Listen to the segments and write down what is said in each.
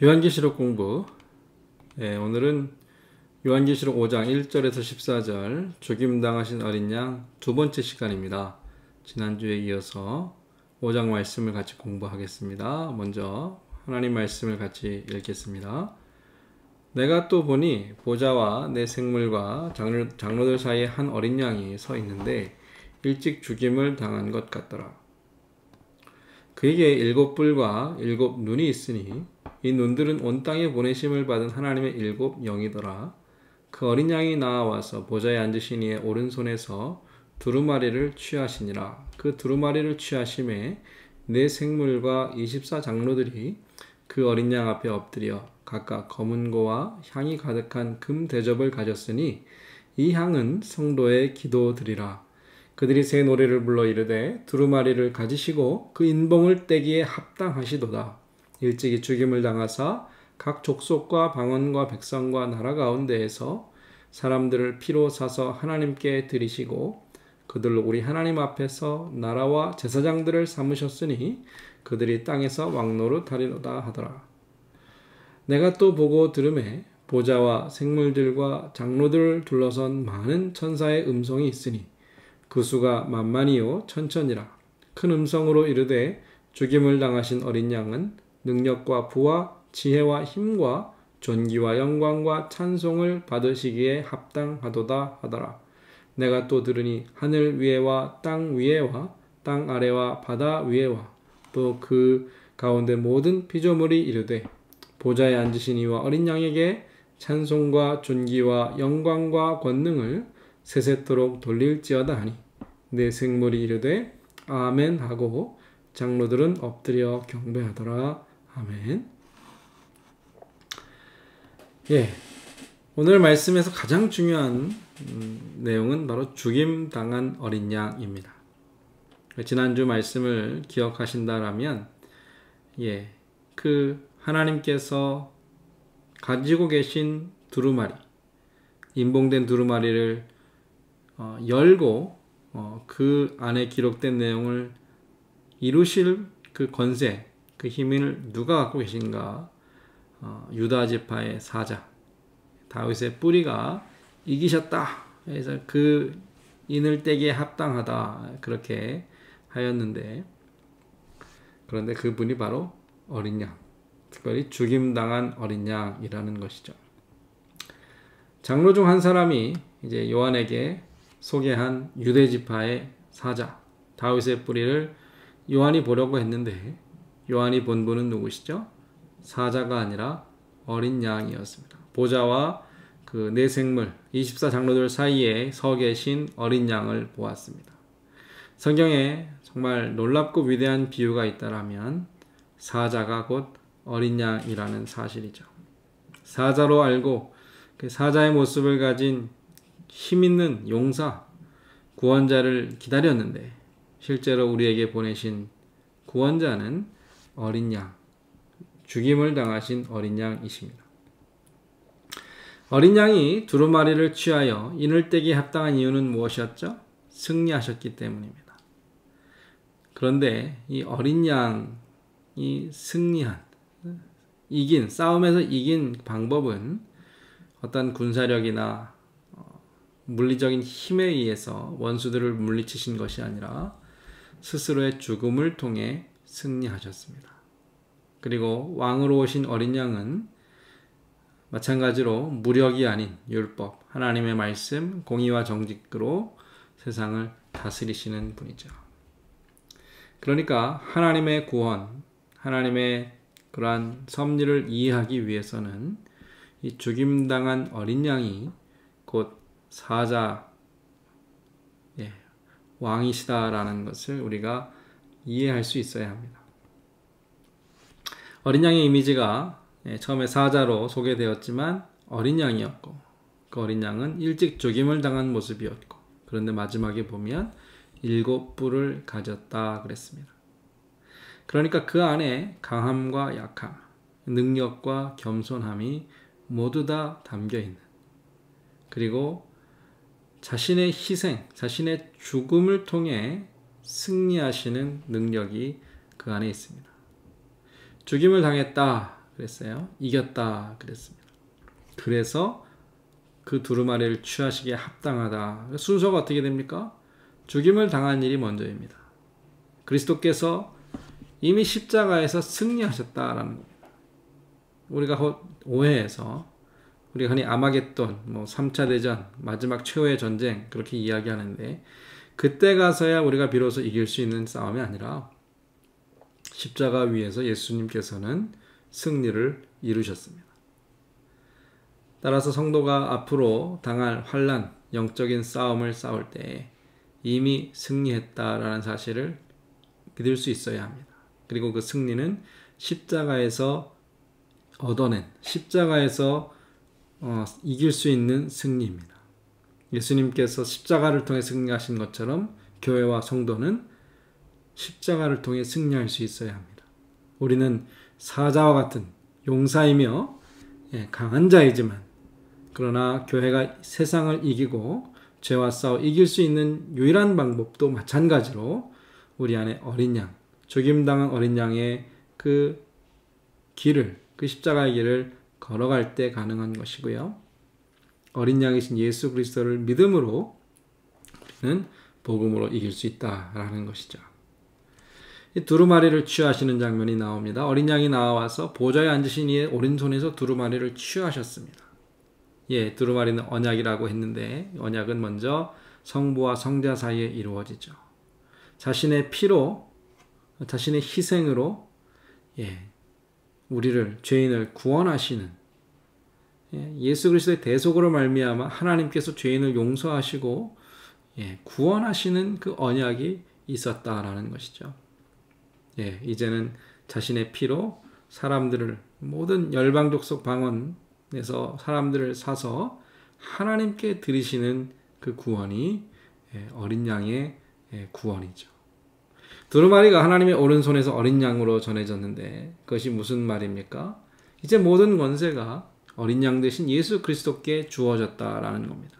요한계시록 공부. 오늘은 요한계시록 5장 1절에서 14절 죽임당하신 어린 양 두 번째 시간입니다. 지난주에 이어서 5장 말씀을 같이 공부하겠습니다. 먼저 하나님 말씀을 같이 읽겠습니다. 내가 또 보니 보좌와 내 생물과 장로들 사이에 한 어린 양이 서 있는데 일찍 죽임을 당한 것 같더라. 그에게 7뿔과 7눈이 있으니 이 눈들은 온 땅에 보내심을 받은 하나님의 7 영이더라. 그 어린 양이 나와서 보좌에 앉으신 이의 오른손에서 두루마리를 취하시니라. 그 두루마리를 취하심에 네 생물과 24 장로들이 그 어린 양 앞에 엎드려 각각 검은 고와 향이 가득한 금 대접을 가졌으니 이 향은 성도의 기도드리라. 그들이 새 노래를 불러 이르되 두루마리를 가지시고 그 인봉을 떼기에 합당하시도다. 일찍이 죽임을 당하사 각 족속과 방언과 백성과 나라 가운데에서 사람들을 피로 사서 하나님께 드리시고 그들로 우리 하나님 앞에서 나라와 제사장들을 삼으셨으니 그들이 땅에서 왕노릇하리로다 하더라. 내가 또 보고 들음에 보좌와 생물들과 장로들을 둘러선 많은 천사의 음성이 있으니 그 수가 만만이요 천천이라. 큰 음성으로 이르되 죽임을 당하신 어린 양은 능력과 부와 지혜와 힘과 존귀와 영광과 찬송을 받으시기에 합당하도다 하더라. 내가 또 들으니 하늘 위에와 땅 위에와 땅 아래와 바다 위에와 또 그 가운데 모든 피조물이 이르되 보좌에 앉으신 이와 어린 양에게 찬송과 존귀와 영광과 권능을 세세토록 돌릴지어다 하니 내 생물이 이르되 아멘 하고 장로들은 엎드려 경배하더라. 아멘. 오늘 말씀에서 가장 중요한 내용은 바로 죽임당한 어린 양입니다. 지난주 말씀을 기억하신다라면 그 하나님께서 가지고 계신 두루마리, 인봉된 두루마리를 열고 그 안에 기록된 내용을 이루실 그 권세, 그 힘을 누가 갖고 계신가? 유다 지파의 사자 다윗의 뿌리가 이기셨다. 그래서 그 인을 떼기에 합당하다. 그렇게 하였는데, 그런데 그분이 바로 어린 양, 특별히 죽임당한 어린 양이라는 것이죠. 장로 중 한 사람이 이제 요한에게 소개한 유대 지파의 사자 다윗의 뿌리를 요한이 보려고 했는데 요한이 본 분은 누구시죠? 사자가 아니라 어린 양이었습니다. 보좌와 그 네 생물 24 장로들 사이에 서 계신 어린 양을 보았습니다. 성경에 정말 놀랍고 위대한 비유가 있다라면 사자가 곧 어린 양이라는 사실이죠. 사자로 알고 그 사자의 모습을 가진 힘있는 용사, 구원자를 기다렸는데 실제로 우리에게 보내신 구원자는 어린 양, 죽임을 당하신 어린 양이십니다. 어린 양이 두루마리를 취하여 인을 떼기에 합당한 이유는 무엇이었죠? 승리하셨기 때문입니다. 그런데 이 어린 양이 승리한, 싸움에서 이긴 방법은 어떤 군사력이나 물리적인 힘에 의해서 원수들을 물리치신 것이 아니라 스스로의 죽음을 통해 승리하셨습니다. 그리고 왕으로 오신 어린 양은 마찬가지로 무력이 아닌 율법, 하나님의 말씀, 공의와 정직으로 세상을 다스리시는 분이죠. 그러니까 하나님의 구원, 하나님의 그러한 섭리를 이해하기 위해서는 이 죽임당한 어린 양이 곧 사자, 왕이시다라는 것을 우리가 이해할 수 있어야 합니다. 어린 양의 이미지가 처음에 사자로 소개되었지만 어린 양이었고 그 어린 양은 일찍 죽임을 당한 모습이었고 그런데 마지막에 보면 7뿔을 가졌다 그랬습니다. 그러니까 그 안에 강함과 약함, 능력과 겸손함이 모두 다 담겨있는, 그리고 자신의 희생, 자신의 죽음을 통해 승리하시는 능력이 그 안에 있습니다. 죽임을 당했다. 그랬어요. 이겼다 그랬습니다. 그래서 그 두루마리를 취하시기에 합당하다. 순서가 어떻게 됩니까? 죽임을 당한 일이 먼저입니다. 그리스도께서 이미 십자가에서 승리하셨다라는 겁니다. 우리가 오해해서 우리가 흔히 아마겟돈, 3차 대전, 마지막 최후의 전쟁 그렇게 이야기하는데 그때 가서야 우리가 비로소 이길 수 있는 싸움이 아니라 십자가 위에서 예수님께서는 승리를 이루셨습니다. 따라서 성도가 앞으로 당할 환난, 영적인 싸움을 싸울 때 이미 승리했다라는 사실을 믿을 수 있어야 합니다. 그리고 그 승리는 십자가에서 얻어낸, 십자가에서 이길 수 있는 승리입니다. 예수님께서 십자가를 통해 승리하신 것처럼 교회와 성도는 십자가를 통해 승리할 수 있어야 합니다. 우리는 사자와 같은 용사이며 강한 자이지만 그러나 교회가 세상을 이기고 죄와 싸워 이길 수 있는 유일한 방법도 마찬가지로 우리 안에 어린 양, 죽임당한 어린 양의 그 길을, 그 십자가의 길을 걸어갈 때 가능한 것이고요. 어린 양이신 예수 그리스도를 믿음으로 우리는 복음으로 이길 수 있다라는 것이죠. 이 두루마리를 취하시는 장면이 나옵니다. 어린 양이 나와서 보좌에 앉으신 이의 오른손에서 두루마리를 취하셨습니다. 두루마리는 언약이라고 했는데 언약은 먼저 성부와 성자 사이에 이루어지죠. 자신의 피로, 자신의 희생으로 우리를, 죄인을 구원하시는 예수 그리스도의 대속으로 말미암아 하나님께서 죄인을 용서하시고 구원하시는 그 언약이 있었다라는 것이죠. 이제는 자신의 피로 사람들을 모든 열방족 속 방언에서 사람들을 사서 하나님께 드리시는 그 구원이 어린 양의 구원이죠. 두루마리가 하나님의 오른손에서 어린 양으로 전해졌는데 그것이 무슨 말입니까? 이제 모든 권세가 어린 양 대신 예수 그리스도께 주어졌다라는 겁니다.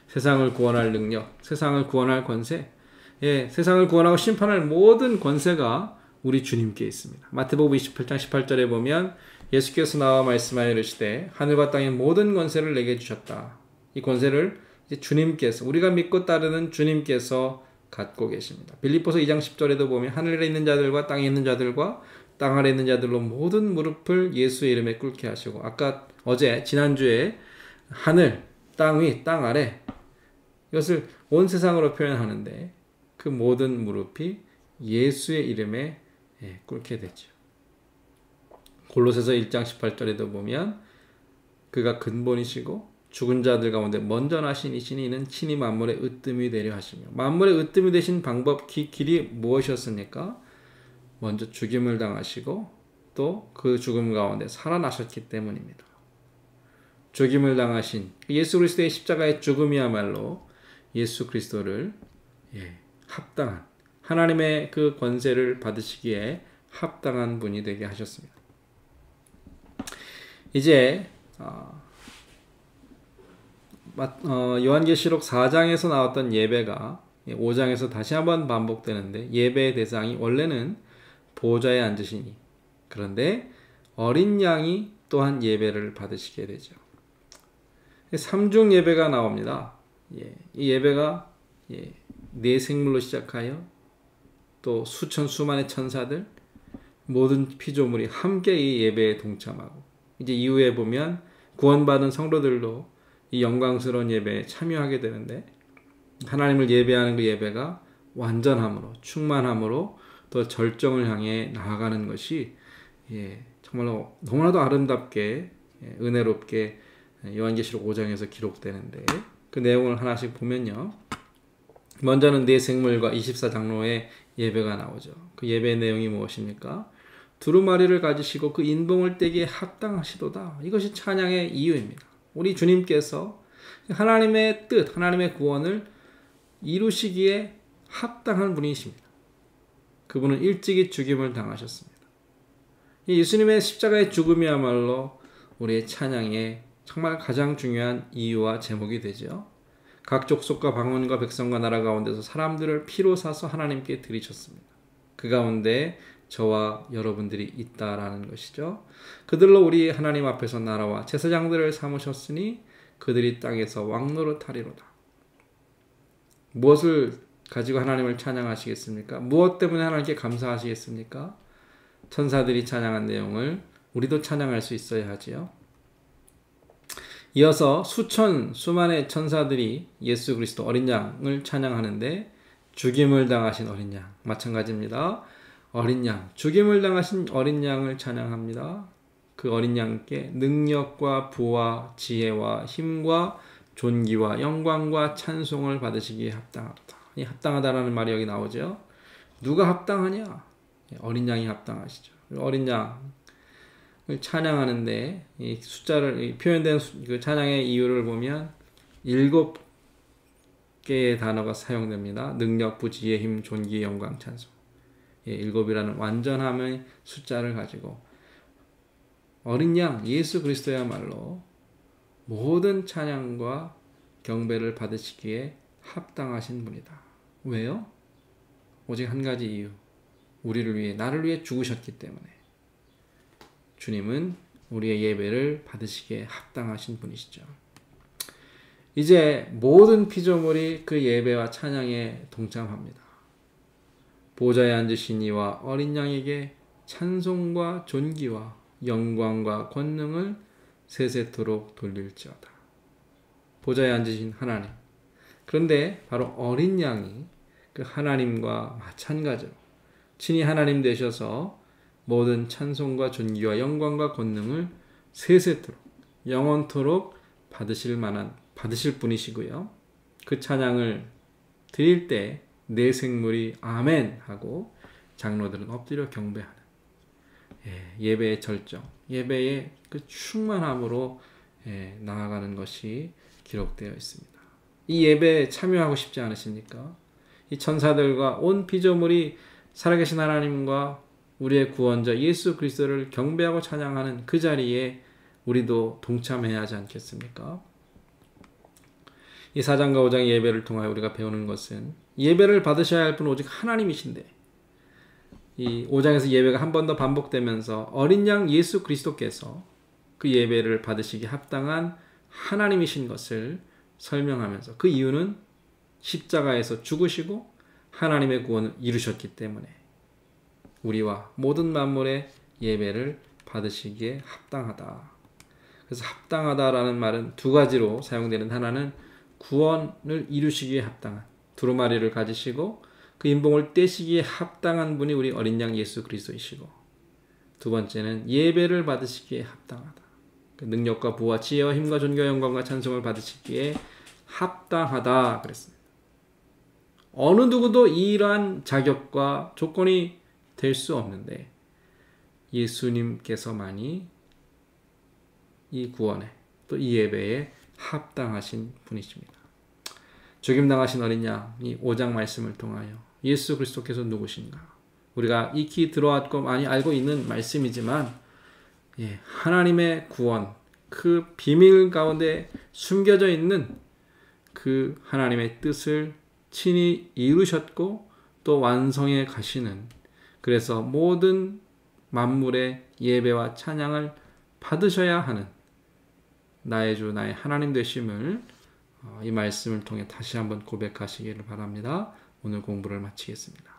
세상을 구원할 능력, 세상을 구원할 권세, 세상을 구원하고 심판할 모든 권세가 우리 주님께 있습니다. 마태복음 28장 18절에 보면 예수께서 나와 말씀하여 이르시되 하늘과 땅의 모든 권세를 내게 주셨다. 이 권세를 이제 주님께서, 우리가 믿고 따르는 주님께서 갖고 계십니다. 빌립보서 2장 10절에도 보면 하늘에 있는 자들과 땅에 있는 자들과 땅 아래 있는 자들로 모든 무릎을 예수의 이름에 꿇게 하시고, 지난주에 하늘, 땅 위, 땅 아래, 이것을 온 세상으로 표현하는데 그 모든 무릎이 예수의 이름에 꿇게 되죠. 골로새서 1장 18절에도 보면 그가 근본이시고 죽은 자들 가운데 먼저 나신 이시니 이는 친히 만물의 으뜸이 되려 하시며, 만물의 으뜸이 되신 방법, 길이 무엇이었습니까? 먼저 죽임을 당하시고 또 그 죽음 가운데 살아나셨기 때문입니다. 죽임을 당하신 예수 그리스도의 십자가의 죽음이야말로 예수 그리스도를 합당한, 하나님의 그 권세를 받으시기에 합당한 분이 되게 하셨습니다. 이제 요한계시록 4장에서 나왔던 예배가 5장에서 다시 한번 반복되는데, 예배의 대상이 원래는 보좌에 앉으시니, 그런데 어린 양이 또한 예배를 받으시게 되죠. 삼중 예배가 나옵니다. 이 예배가 네 생물로 시작하여 또 수천 수만의 천사들, 모든 피조물이 함께 이 예배에 동참하고, 이제 이후에 보면 구원받은 성도들도 이 영광스러운 예배에 참여하게 되는데, 하나님을 예배하는 그 예배가 완전함으로, 충만함으로 또 절정을 향해 나아가는 것이 정말로 너무나도 아름답게 은혜롭게 요한계시록 5장에서 기록되는데, 그 내용을 하나씩 보면요, 먼저는 네 생물과 24장로의 예배가 나오죠. 그 예배의 내용이 무엇입니까? 두루마리를 가지시고 그 인봉을 떼기에 합당하시도다. 이것이 찬양의 이유입니다. 우리 주님께서 하나님의 뜻, 하나님의 구원을 이루시기에 합당한 분이십니다. 그분은 일찍이 죽임을 당하셨습니다. 예수님의 십자가의 죽음이야말로 우리의 찬양의 정말 가장 중요한 이유와 제목이 되죠. 각 족속과 방언과 백성과 나라 가운데서 사람들을 피로 사서 하나님께 드리셨습니다. 그 가운데 저와 여러분들이 있다라는 것이죠. 그들로 우리 하나님 앞에서 나라와 제사장들을 삼으셨으니 그들이 땅에서 왕노릇하리로다. 무엇을 가지고 하나님을 찬양하시겠습니까? 무엇 때문에 하나님께 감사하시겠습니까? 천사들이 찬양한 내용을 우리도 찬양할 수 있어야 하지요. 이어서 수만의 천사들이 예수 그리스도 어린 양을 찬양하는데 죽임을 당하신 어린 양 마찬가지입니다. 어린 양, 죽임을 당하신 어린 양을 찬양합니다. 그 어린 양께 능력과 부와 지혜와 힘과 존귀와 영광과 찬송을 받으시기에 합당하다. 이 합당하다라는 말이 여기 나오죠. 누가 합당하냐? 어린 양이 합당하시죠. 어린 양을 찬양하는데 이 숫자를 표현된 그 찬양의 이유를 보면 7개의 단어가 사용됩니다. 능력, 부, 지혜, 힘, 존귀, 영광, 찬송. 7이라는 완전함의 숫자를 가지고 어린 양 예수 그리스도야말로 모든 찬양과 경배를 받으시기에 합당하신 분이다. 왜요? 오직 한 가지 이유. 우리를 위해, 나를 위해 죽으셨기 때문에. 주님은 우리의 예배를 받으시기에 합당하신 분이시죠. 이제 모든 피조물이 그 예배와 찬양에 동참합니다. 보좌에 앉으신 이와 어린 양에게 찬송과 존귀와 영광과 권능을 세세토록 돌릴지어다. 보좌에 앉으신 하나님. 그런데 바로 어린 양이 그 하나님과 마찬가지로 친히 하나님 되셔서 모든 찬송과 존귀와 영광과 권능을 세세토록 영원토록 받으실 분이시고요. 그 찬양을 드릴 때 내 생물이 아멘 하고 장로들은 엎드려 경배하는 예배의 절정, 예배의 그 충만함으로 나아가는 것이 기록되어 있습니다. 이 예배에 참여하고 싶지 않으십니까? 이 천사들과 온 피조물이 살아계신 하나님과 우리의 구원자 예수 그리스도를 경배하고 찬양하는 그 자리에 우리도 동참해야 하지 않겠습니까? 이 4장과 5장의 예배를 통하여 우리가 배우는 것은 예배를 받으셔야 할 분은 오직 하나님이신데 이 5장에서 예배가 한 번 더 반복되면서 어린 양 예수 그리스도께서 그 예배를 받으시기 합당한 하나님이신 것을 설명하면서 그 이유는 십자가에서 죽으시고 하나님의 구원을 이루셨기 때문에 우리와 모든 만물의 예배를 받으시기에 합당하다. 그래서 합당하다라는 말은 두 가지로 사용되는 하나는 구원을 이루시기에 합당한 두루마리를 가지시고 그 인봉을 떼시기에 합당한 분이 우리 어린 양 예수 그리스도이시고 두 번째는 예배를 받으시기에 합당하다. 그 능력과 부와 지혜와 힘과 존귀와 영광과 찬송을 받으시기에 합당하다 그랬습니다. 어느 누구도 이러한 자격과 조건이 될 수 없는데 예수님께서만이 이 구원에 또 이 예배에 합당하신 분이십니다. 죽임당하신 어린 양이 5장 말씀을 통하여 예수 그리스도께서 누구신가? 우리가 익히 들어왔고 많이 알고 있는 말씀이지만 하나님의 구원, 그 비밀 가운데 숨겨져 있는 그 하나님의 뜻을 친히 이루셨고 또 완성해 가시는 그래서 모든 만물의 예배와 찬양을 받으셔야 하는 나의 주 나의 하나님 되심을 이 말씀을 통해 다시 한번 고백하시기를 바랍니다. 오늘 공부를 마치겠습니다.